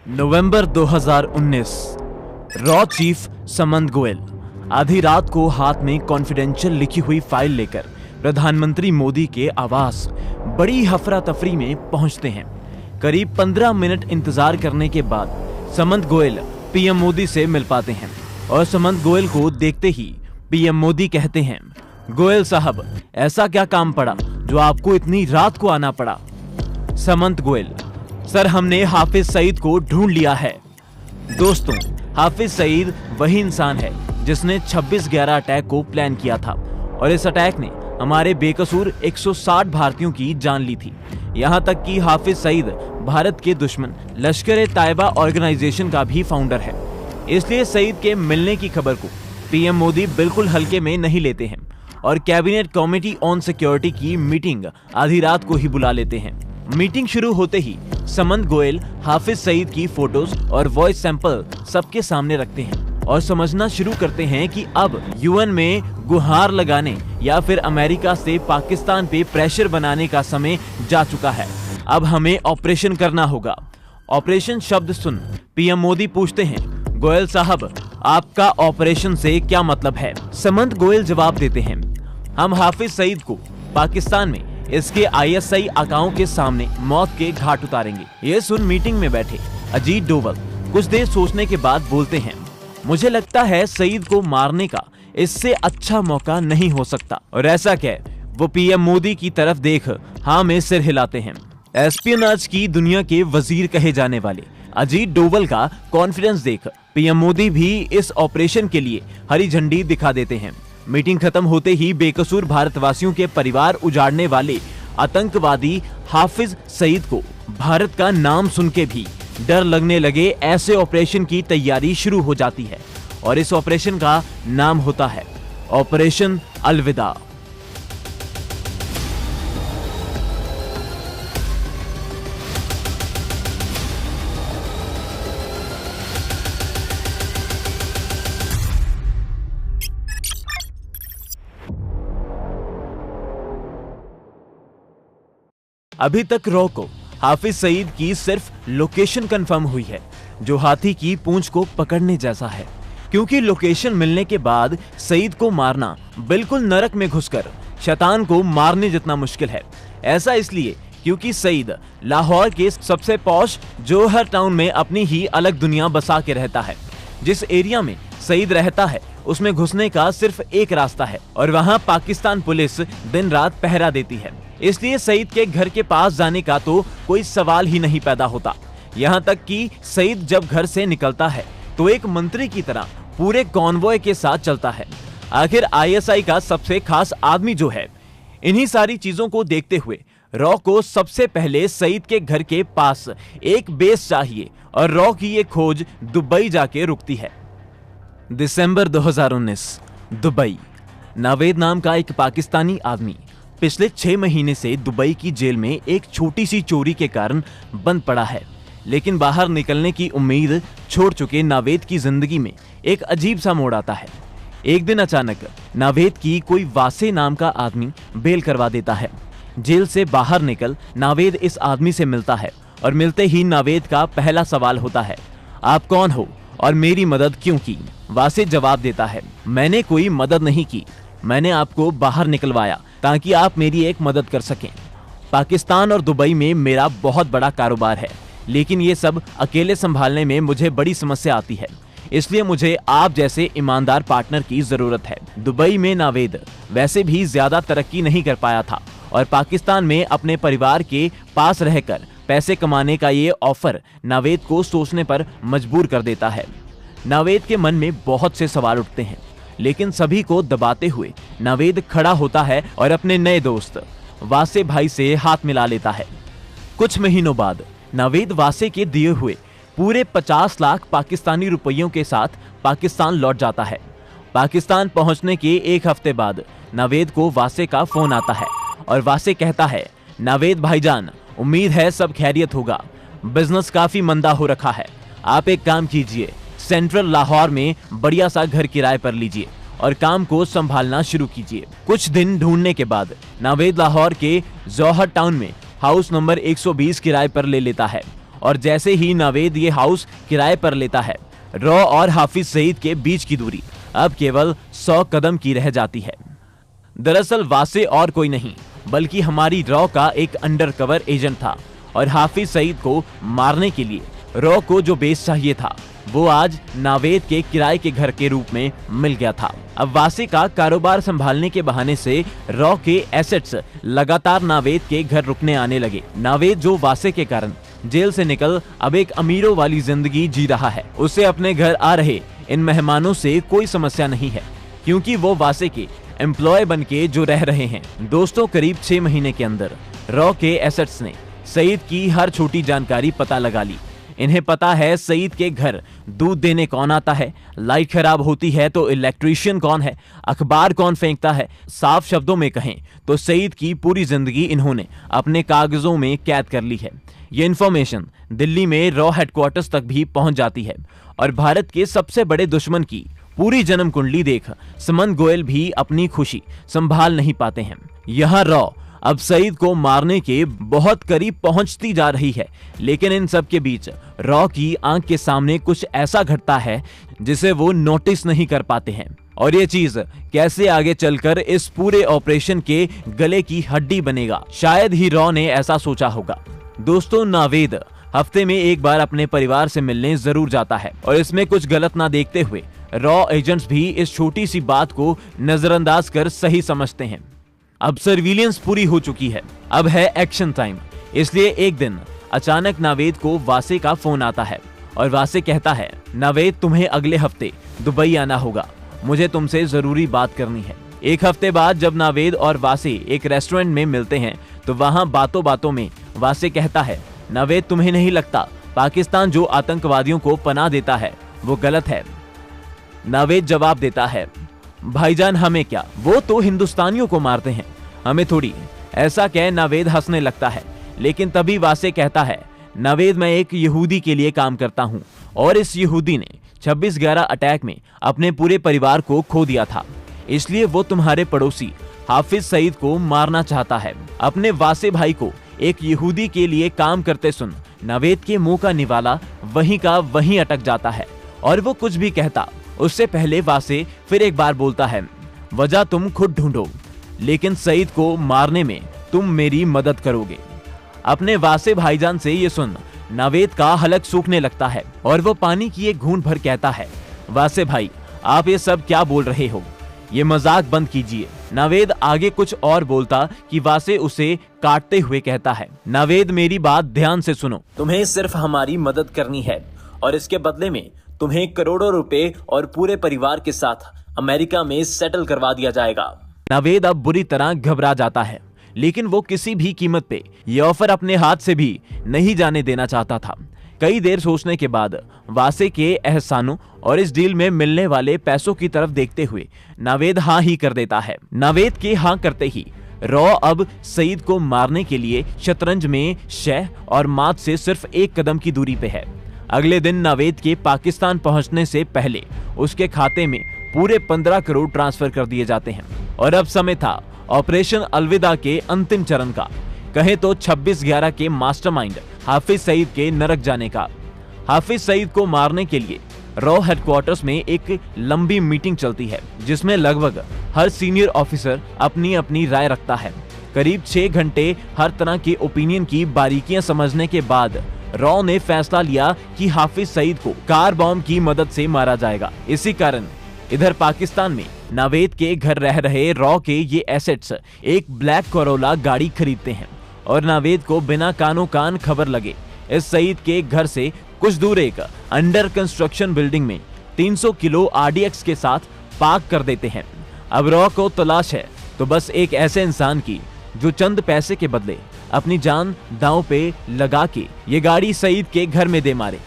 नवंबर 2019। Raw chief समंत गोयल आधी रात को हाथ में कॉन्फिडेंशियल लिखी हुई फाइल लेकर प्रधानमंत्री मोदी के आवास बड़ी हफरा तफरी में पहुंचते हैं। करीब 15 मिनट इंतजार करने के बाद समंत गोयल पीएम मोदी से मिल पाते हैं और समंत गोयल को देखते ही पीएम मोदी कहते हैं, गोयल साहब, ऐसा क्या काम पड़ा जो आपको इतनी रात को आना पड़ा? समंत गोयल, सर, हमने हाफिज सईद को ढूंढ लिया है। दोस्तों, हाफिज सईद वही इंसान है जिसने 26/11 अटैक को प्लान किया था और इस अटैक ने हमारे बेकसूर 160 भारतीयों की जान ली थी। यहाँ तक कि हाफिज सईद भारत के दुश्मन लश्कर-ए-तैयबा ऑर्गेनाइजेशन का भी फाउंडर है। इसलिए सईद के मिलने की खबर को पीएम मोदी बिल्कुल हल्के में नहीं लेते हैं और कैबिनेट कमेटी ऑन सिक्योरिटी की मीटिंग आधी रात को ही बुला लेते हैं। मीटिंग शुरू होते ही समंत गोयल हाफिज सईद की फोटोज और वॉइस सैंपल सबके सामने रखते हैं और समझना शुरू करते हैं कि अब यूएन में गुहार लगाने या फिर अमेरिका से पाकिस्तान पे प्रेशर बनाने का समय जा चुका है। अब हमें ऑपरेशन करना होगा। ऑपरेशन शब्द सुन पीएम मोदी पूछते हैं, गोयल साहब, आपका ऑपरेशन से क्या मतलब है? समंत गोयल जवाब देते हैं, हम हाफिज सईद को पाकिस्तान में इसके आईएसआई आकाओं के सामने मौत के घाट उतारेंगे। ये सुन मीटिंग में बैठे अजीत डोवल कुछ देर सोचने के बाद बोलते हैं, मुझे लगता है सईद को मारने का इससे अच्छा मौका नहीं हो सकता। और ऐसा क्या? वो पीएम मोदी की तरफ देख हाँ में सिर हिलाते हैं। एस्पियोनाज की दुनिया के वजीर कहे जाने वाले अजीत डोवल का कॉन्फिडेंस देख पीएम मोदी भी इस ऑपरेशन के लिए हरी झंडी दिखा देते हैं। मीटिंग खत्म होते ही बेकसूर भारतवासियों के परिवार उजाड़ने वाले आतंकवादी हाफिज सईद को भारत का नाम सुन के भी डर लगने लगे। ऐसे ऑपरेशन की तैयारी शुरू हो जाती है और इस ऑपरेशन का नाम होता है ऑपरेशन अलविदा। अभी तक रॉ को हाफिज सईद की सिर्फ लोकेशन कंफर्म हुई है, जो हाथी की पूंछ को पकड़ने जैसा है, क्योंकि लोकेशन मिलने के बाद सईद को मारना बिल्कुल नरक में घुसकर शैतान को मारने जितना मुश्किल है। ऐसा इसलिए क्योंकि सईद लाहौर के सबसे पॉश जोहर टाउन में अपनी ही अलग दुनिया बसा के रहता है। जिस एरिया में सईद रहता है उसमें घुसने का सिर्फ एक रास्ता है और वहां पाकिस्तान पुलिस दिन रात पहरा देती है। इसलिए सईद के घर के पास जाने का तो कोई सवाल ही नहीं पैदा होता। यहाँ तक कि सईद जब घर से निकलता है तो एक मंत्री की तरह पूरे कॉन्वॉय के साथ चलता है। आखिर आईएसआई का सबसे खास आदमी जो है। इन्हीं सारी चीजों को देखते हुए रॉ को सबसे पहले सईद के घर के पास एक बेस चाहिए और रॉ की ये खोज दुबई जाके रुकती है। दिसंबर 2019, दुबई। नावेद नाम का एक पाकिस्तानी आदमी पिछले 6 महीने से दुबई की जेल में एक छोटी सी चोरी के कारण बंद पड़ा है, लेकिन बाहर निकलने की उम्मीद छोड़ चुके नावेद की जिंदगी में एक अजीब सा मोड़ आता है। एक दिन अचानक नावेद की कोई वासे नाम का आदमी बेल करवा देता है। जेल से बाहर निकल नावेद इस आदमी से मिलता है और मिलते ही नावेद का पहला सवाल होता है, आप कौन हो और मेरी मदद क्यों की? वासे जवाब देता है, मैंने कोई मदद नहीं की, मैंने आपको बाहर निकलवाया ताकि आप मेरी एक मदद कर सकें। पाकिस्तान और दुबई में मेरा बहुत बड़ा कारोबार है, लेकिन ये सब अकेले संभालने में मुझे बड़ी समस्या आती है, इसलिए मुझे आप जैसे ईमानदार पार्टनर की जरूरत है। दुबई में नावेद वैसे भी ज्यादा तरक्की नहीं कर पाया था और पाकिस्तान में अपने परिवार के पास रहकर पैसे कमाने का ये ऑफर नावेद को सोचने पर मजबूर कर देता है। नावेद के मन में बहुत से सवाल उठते हैं, लेकिन सभी को दबाते हुए नावेद खड़ा होता है और अपने नए दोस्त वासे भाई से हाथ मिला लेता है। कुछ महीनों बाद नावेद वासे के दिए हुए पूरे 50 लाख पाकिस्तानी रुपयों के साथ पाकिस्तान लौट जाता है। पाकिस्तान पहुंचने के एक हफ्ते बाद नावेद को वासे का फोन आता है और वासे कहता है, नावेद भाईजान, उम्मीद है सब खैरियत होगा, बिजनेस काफी मंदा हो रखा है, आप एक काम कीजिए, सेंट्रल लाहौर में बढ़िया सा घर किराए पर लीजिए और काम को संभालना शुरू कीजिए। कुछ दिन ढूंढने के बाद नावेद लाहौर के जोहर टाउन में हाउस नंबर 120 किराए पर ले लेता है और जैसे ही नावेद ये हाउस किराए पर लेता है, रॉ और हाफिज सईद के बीच की दूरी अब केवल 100 कदम की रह जाती है। दरअसल वासे और कोई नहीं बल्कि हमारी रॉ का एक अंडरकवर एजेंट था और हाफिज सईद को मारने के लिए रॉ को जो बेस चाहिए था वो आज नावेद के किराए के घर के रूप में मिल गया था। अब वासे का कारोबार संभालने के बहाने से रॉ के एसेट्स लगातार नावेद के घर रुकने आने लगे। नावेद जो वासे के कारण जेल से निकल अब एक अमीरों वाली जिंदगी जी रहा है, उसे अपने घर आ रहे इन मेहमानों से कोई समस्या नहीं है क्योंकि वो वासे के एम्प्लॉय बन के जो रह रहे हैं। दोस्तों, करीब 6 महीने के अंदर रॉ के एसेट्स ने सईद की हर छोटी जानकारी पता लगा ली। इन्हें पता है सईद के घर दूध देने कौन आता है, लाइट खराब होती है तो इलेक्ट्रीशियन कौन है, अखबार कौन फेंकता है। साफ शब्दों में कहें तो सईद की पूरी जिंदगी इन्होंने अपने कागजों में कैद कर ली है। ये इन्फॉर्मेशन दिल्ली में रॉ हेडक्वार्टर्स तक भी पहुंच जाती है और भारत के सबसे बड़े दुश्मन की पूरी जन्म कुंडली देख सुमंत गोयल भी अपनी खुशी संभाल नहीं पाते हैं। यहाँ रॉ अब सईद को मारने के बहुत करीब पहुंचती जा रही है, लेकिन इन सब के बीच रॉ की आंख के सामने कुछ ऐसा घटता है जिसे वो नोटिस नहीं कर पाते हैं और ये चीज कैसे आगे चलकर इस पूरे ऑपरेशन के गले की हड्डी बनेगा, शायद ही रॉ ने ऐसा सोचा होगा। दोस्तों, नावेद हफ्ते में एक बार अपने परिवार से मिलने जरूर जाता है और इसमें कुछ गलत ना देखते हुए रॉ एजेंट्स भी इस छोटी सी बात को नजरअंदाज कर सही समझते हैं। अब सर्विलियंस पूरी हो चुकी है, अब है एक्शन टाइम। इसलिए एक दिन अचानक नावेद को वासे का फोन आता है और वासे कहता है, नावेद तुम्हें अगले हफ्ते दुबई आना होगा, मुझे तुमसे जरूरी बात करनी है। एक हफ्ते बाद जब नावेद और वासे एक रेस्टोरेंट में मिलते हैं तो वहां बातों बातों में वासे कहता है, नावेद तुम्हें नहीं लगता पाकिस्तान जो आतंकवादियों को पनाह देता है वो गलत है? नावेद जवाब देता है, भाईजान हमें क्या, वो तो हिंदुस्तानियों को मारते हैं, हमें थोड़ी। ऐसा कह नावेद हंसने लगता है, लेकिन तभी वासे कहता है, नावेद मैं एक यहूदी के लिए काम करता हूं और इस यहूदी ने 26/11 अटैक में अपने पूरे परिवार को खो दिया था, इसलिए वो तुम्हारे पड़ोसी हाफिज सईद को मारना चाहता है। अपने वासे भाई को एक यहूदी के लिए काम करते सुन नावेद के मुंह का निवाला वहीं का वहीं अटक जाता है और वो कुछ भी कहता उससे पहले वासे फिर एक बार बोलता है, वजह तुम खुद ढूंढो, लेकिन सईद को मारने में तुम मेरी मदद करोगे। अपने वासे भाईजान से ये सुन नावेद का हलक सूखने लगता है और वो पानी की एक घूंट भर कहता है, वासे भाई आप ये सब क्या बोल रहे हो, ये मजाक बंद कीजिए। नावेद आगे कुछ और बोलता कि वासे उसे काटते हुए कहता है, नावेद मेरी बात ध्यान से सुनो, तुम्हें सिर्फ हमारी मदद करनी है और इसके बदले में तुम्हें करोड़ों रुपए और पूरे परिवार के साथ अमेरिका में सेटल करवा दिया जाएगा। नावेद अब बुरी तरह घबरा जाता है, लेकिन वो किसी भी कीमत पे ये ऑफर अपने हाथ से भी नहीं जाने देना चाहता था। कई देर सोचने के बाद वासे के एहसानों और इस डील में मिलने वाले पैसों की तरफ देखते हुए नावेद हाँ ही कर देता है। नावेद के हाँ करते ही रॉ अब सईद को मारने के लिए शतरंज में शह और मात से सिर्फ 1 कदम की दूरी पे है। अगले दिन नावेद के पाकिस्तान पहुंचने से पहले उसके खाते में पूरे 15 करोड़ ट्रांसफर कर दिए जाते हैं और अब समय था ऑपरेशन अलविदा के अंतिम चरण का, कहे तो 26/11 के मास्टरमाइंड हाफिज सईद के नरक जाने का। हाफिज सईद को मारने के लिए रॉ हेडक्वार्टर्स में एक लंबी मीटिंग चलती है जिसमें लगभग हर सीनियर ऑफिसर अपनी अपनी राय रखता है। करीब 6 घंटे हर तरह के ओपिनियन की बारीकियां समझने के बाद रॉ ने फैसला लिया कि हाफिज सईद को कार बॉम्ब की मदद से मारा जाएगा। इसी कारण इधर पाकिस्तान में नावेद के घर रह रहे रॉ के ये एसेट्स एक ब्लैक कोरोला गाड़ी खरीदते हैं और नावेद को बिना कानो कान खबर लगे इस सईद के घर से कुछ दूर एक अंडर कंस्ट्रक्शन बिल्डिंग में 300 किलो RDX के साथ पार्क कर देते हैं। अब रॉ को तलाश है तो बस एक ऐसे इंसान की जो चंद पैसे के बदले अपनी जान दांव पे लगा के ये गाड़ी सईद के घर में दे मारे।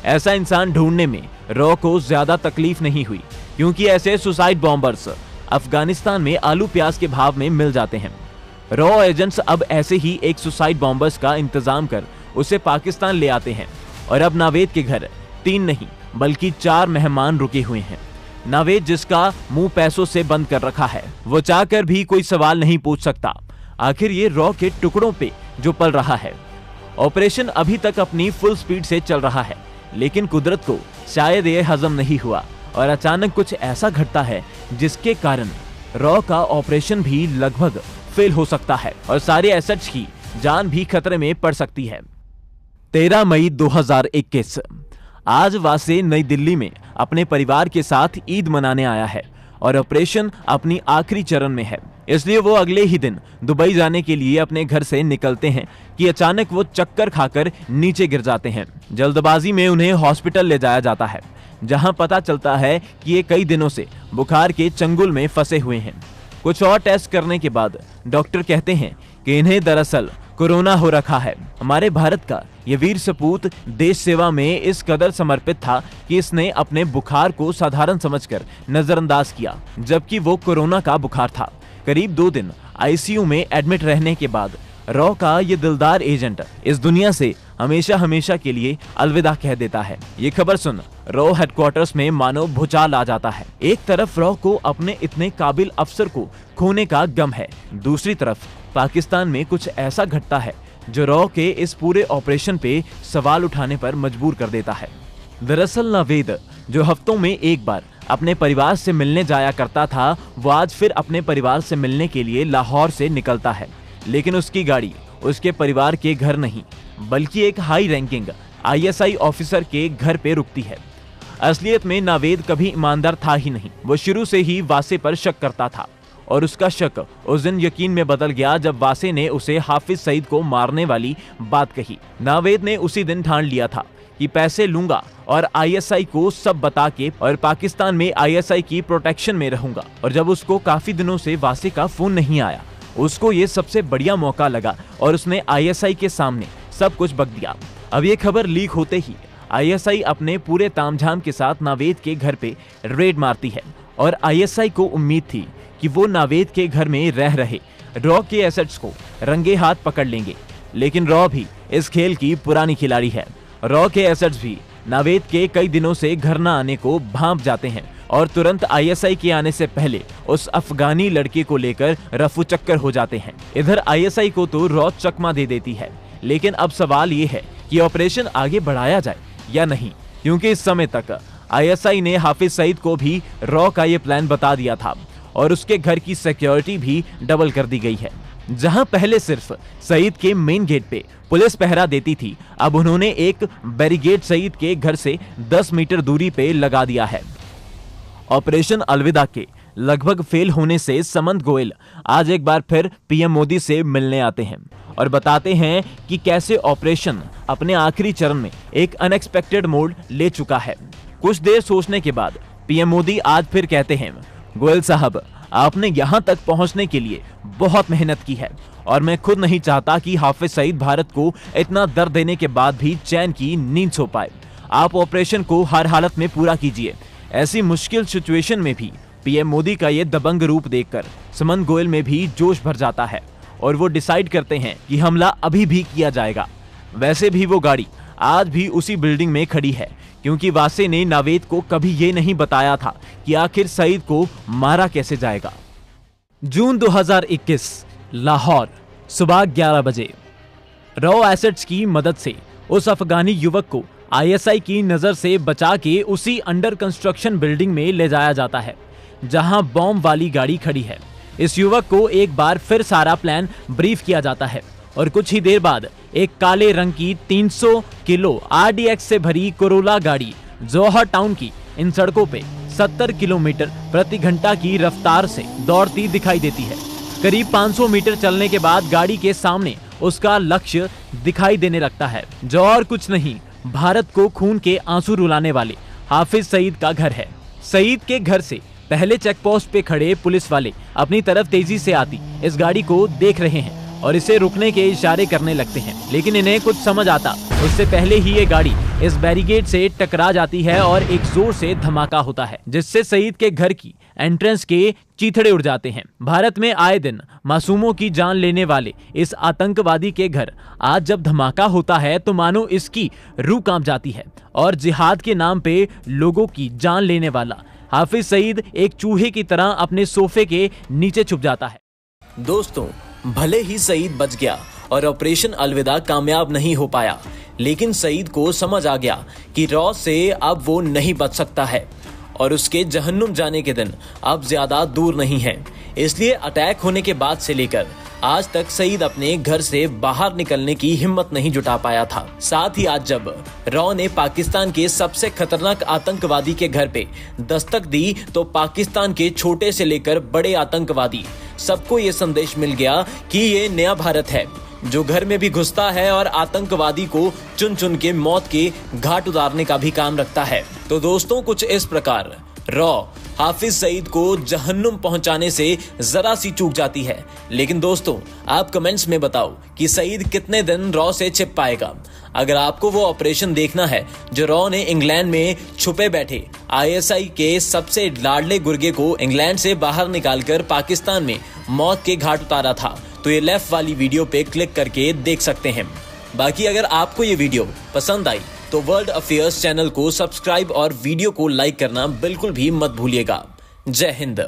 ऐसा इंसान ढूंढने में रॉ को ज्यादा तकलीफ नहीं हुई क्योंकि ऐसे सुसाइड बॉम्बर्स अफगानिस्तान में आलू प्याज के भाव में मिल जाते हैं। रॉ एजेंट्स अब ऐसे ही एक सुसाइड बॉम्बर्स का इंतजाम कर उसे पाकिस्तान ले आते हैं और अब नावेद के घर 3 नहीं बल्कि 4 मेहमान रुके हुए हैं। नावेद जिसका मुंह पैसों से बंद कर रखा है वो चाहकर भी कोई सवाल नहीं पूछ सकता, आखिर ये रॉ के टुकड़ों पे जो पल रहा है। ऑपरेशन अभी तक अपनी फुल स्पीड से चल रहा है, लेकिन कुदरत को शायद ये हजम नहीं हुआ और अचानक कुछ ऐसा घटता है जिसके कारण रॉ का ऑपरेशन भी लगभग फेल हो सकता है और सारे एसेट्स की जान भी खतरे में पड़ सकती है। 13 मई 2021 आज वासे नई दिल्ली में अपने परिवार के साथ ईद मनाने आया है और ऑपरेशन अपनी आखिरी चरण में है, इसलिए वो अगले ही दिन दुबई जाने के लिए अपने घर से निकलते हैं कि अचानक वो चक्कर खाकर नीचे गिर जाते हैं। जल्दबाजी में उन्हें हॉस्पिटल ले जाया जाता है, जहां पता चलता है कि ये कई दिनों से बुखार के चंगुल में फंसे हुए हैं। कुछ और टेस्ट करने के बाद डॉक्टर कहते हैं कि इन्हें दरअसल कोरोना हो रखा है। हमारे भारत का ये वीर सपूत देश सेवा में इस कदर समर्पित था कि इसने अपने बुखार को साधारण समझकर नजरअंदाज किया, जबकि वो कोरोना का बुखार था। करीब 2 दिन आईसीयू में एडमिट रहने के बाद रॉ का ये दिलदार एजेंट इस दुनिया से हमेशा हमेशा के लिए अलविदा कह देता है। ये खबर सुन रॉ हेडक्वार्टर्स में मानो भूचाल आ जाता है। एक तरफ रॉ को अपने इतने काबिल अफसर को खोने का गम है, दूसरी तरफ पाकिस्तान में कुछ ऐसा घटता है जो रॉ के इस पूरे ऑपरेशन पे सवाल उठाने पर मजबूर कर देता है। दरअसल नावेद, जो हफ्तों में एक बार अपने परिवार से मिलने जाया करता था, वो आज फिर अपने परिवार से मिलने के लिए लाहौर से निकलता है, लेकिन उसकी गाड़ी उसके परिवार के घर नहीं बल्कि एक हाई रैंकिंग आईएसआई ऑफिसर के घर पे रुकती है। असलियत में नावेद कभी ईमानदार था ही नहीं। वो शुरू से ही वासे पर शक करता था और उसका शक उस दिन यकीन में बदल गया जब वासे ने उसे हाफिज सईद को मारने वाली बात कही। नावेद ने उसी दिन ठान लिया था कि पैसे लूंगा और आईएसआई को सब बता के और पाकिस्तान में आईएसआई की प्रोटेक्शन में रहूंगा। और जब उसको काफी दिनों से वासे का फोन नहीं आया, उसको ये सबसे बढ़िया मौका लगा और उसने आईएसआई के सामने सब कुछ बक दिया। अब ये खबर लीक होते ही आईएसआई अपने पूरे तामझाम के साथ नावेद के घर पे रेड मारती है और आईएसआई को उम्मीद थी कि वो नावेद के घर में रह रहे रॉ के एसेट्स को रंगे हाथ पकड़ लेंगे, लेकिन रॉ भी इस खेल की पुरानी खिलाड़ी है। रॉ के एसेट्स भी नावेद के कई दिनों से घर न आने को भांप जाते हैं और तुरंत आईएसआई के आने से पहले उस अफगानी लड़के को लेकर रफू चक्कर हो जाते हैं। इधर आईएसआई को तो रॉ चकमा दे देती है, लेकिन अब सवाल ये है कि ऑपरेशन आगे बढ़ाया जाए या नहीं, क्योंकि इस समय तक आईएसआई ने हाफिज सईद को भी रॉ का ये प्लान बता दिया था और उसके घर की सिक्योरिटी भी डबल कर दी गई है। जहां पहले सिर्फ सईद के मेन गेट पे पुलिस पहरा देती थी, अब उन्होंने एक बैरिकेड सईद के घर से 10 मीटर दूरी पे लगा दिया है। ऑपरेशन अलविदा के लगभग फेल होने से समंत गोयल आज एक बार फिर पीएम मोदी से मिलने आते हैं और बताते हैं कि कैसे ऑपरेशन अपने आखिरी चरण में एक अनएक्सपेक्टेड मोड़ ले चुका है। कुछ देर सोचने के बाद पीएम मोदी आज फिर कहते हैं, गोयल साहब, आपने यहाँ तक पहुँचने के लिए बहुत मेहनत की है और मैं खुद नहीं चाहता कि हाफिज सईद भारत को इतना दर्द देने के बाद भी चैन की नींद सो पाए। आप ऑपरेशन को हर हालत में पूरा कीजिए। ऐसी मुश्किल सिचुएशन में भी पीएम मोदी का ये दबंग रूप देखकर समंत गोयल में भी जोश भर जाता है और वो डिसाइड करते हैं कि हमला अभी भी किया जाएगा। वैसे भी वो गाड़ी आज भी उसी बिल्डिंग में खड़ी है, क्योंकि वासे ने नावेद को कभी ये नहीं बताया था कि आखिर सईद को मारा कैसे जाएगा। जून 2021 लाहौर, सुबह 11 बजे। रॉ एसेट्स की मदद से उस अफगानी युवक को आईएसआई की नजर से बचा के उसी अंडर कंस्ट्रक्शन बिल्डिंग में ले जाया जाता है जहां बॉम्ब वाली गाड़ी खड़ी है। इस युवक को एक बार फिर सारा प्लान ब्रीफ किया जाता है और कुछ ही देर बाद एक काले रंग की 300 किलो आरडीएक्स से भरी कोरोला गाड़ी जौहर टाउन की इन सड़कों पे 70 किलोमीटर प्रति घंटा की रफ्तार से दौड़ती दिखाई देती है। करीब 500 मीटर चलने के बाद गाड़ी के सामने उसका लक्ष्य दिखाई देने लगता है, जो और कुछ नहीं, भारत को खून के आंसू रुलाने वाले हाफिज सईद का घर है। सईद के घर से पहले चेक पोस्ट पे खड़े पुलिस वाले अपनी तरफ तेजी से आती इस गाड़ी को देख रहे हैं और इसे रुकने के इशारे करने लगते हैं, लेकिन इन्हें कुछ समझ आता उससे पहले ही ये गाड़ी इस बैरिकेड से टकरा जाती है और एक जोर से धमाका होता है, जिससे सईद के घर की एंट्रेंस के चीथड़े उड़ जाते हैं। भारत में आए दिन मासूमों की जान लेने वाले इस आतंकवादी के घर आज जब धमाका होता है तो मानो इसकी रूह कांप जाती है और जिहाद के नाम पे लोगों की जान लेने वाला हाफिज सईद एक चूहे की तरह अपने सोफे के नीचे छुप जाता है। दोस्तों, भले ही सईद बच गया और ऑपरेशन अलविदा कामयाब नहीं हो पाया। लेकिन सईद को समझ आ गया कि रॉ से अब वो नहीं बच सकता है और उसके जहन्नुम जाने के दिन अब ज्यादा दूर नहीं है। इसलिए अटैक होने के बाद से लेकर आज तक सईद अपने घर से बाहर निकलने की हिम्मत नहीं जुटा पाया था। साथ ही आज जब रॉ ने पाकिस्तान के सबसे खतरनाक आतंकवादी के घर पे दस्तक दी तो पाकिस्तान के छोटे से लेकर बड़े आतंकवादी सबको ये संदेश मिल गया कि ये नया भारत है जो घर में भी घुसता है और आतंकवादी को चुन चुन के मौत के घाट उतारने का भी काम रखता है। तो दोस्तों, कुछ इस प्रकार रॉ हाफिज सईद को जहन्नुम पहुंचाने से जरा सी चूक जाती है। लेकिन दोस्तों, आप कमेंट्स में बताओ कि सईद कितने दिन रॉ से छिप पाएगा। अगर आपको वो ऑपरेशन देखना है जो रॉ ने इंग्लैंड में छुपे बैठे आईएसआई के सबसे लाडले गुर्गे को इंग्लैंड से बाहर निकालकर पाकिस्तान में मौत के घाट उतारा था, तो ये लेफ्ट वाली वीडियो पे क्लिक करके देख सकते हैं। बाकी अगर आपको ये वीडियो पसंद आई तो वर्ल्ड अफेयर्स चैनल को सब्सक्राइब और वीडियो को लाइक करना बिल्कुल भी मत भूलिएगा। जय हिंद।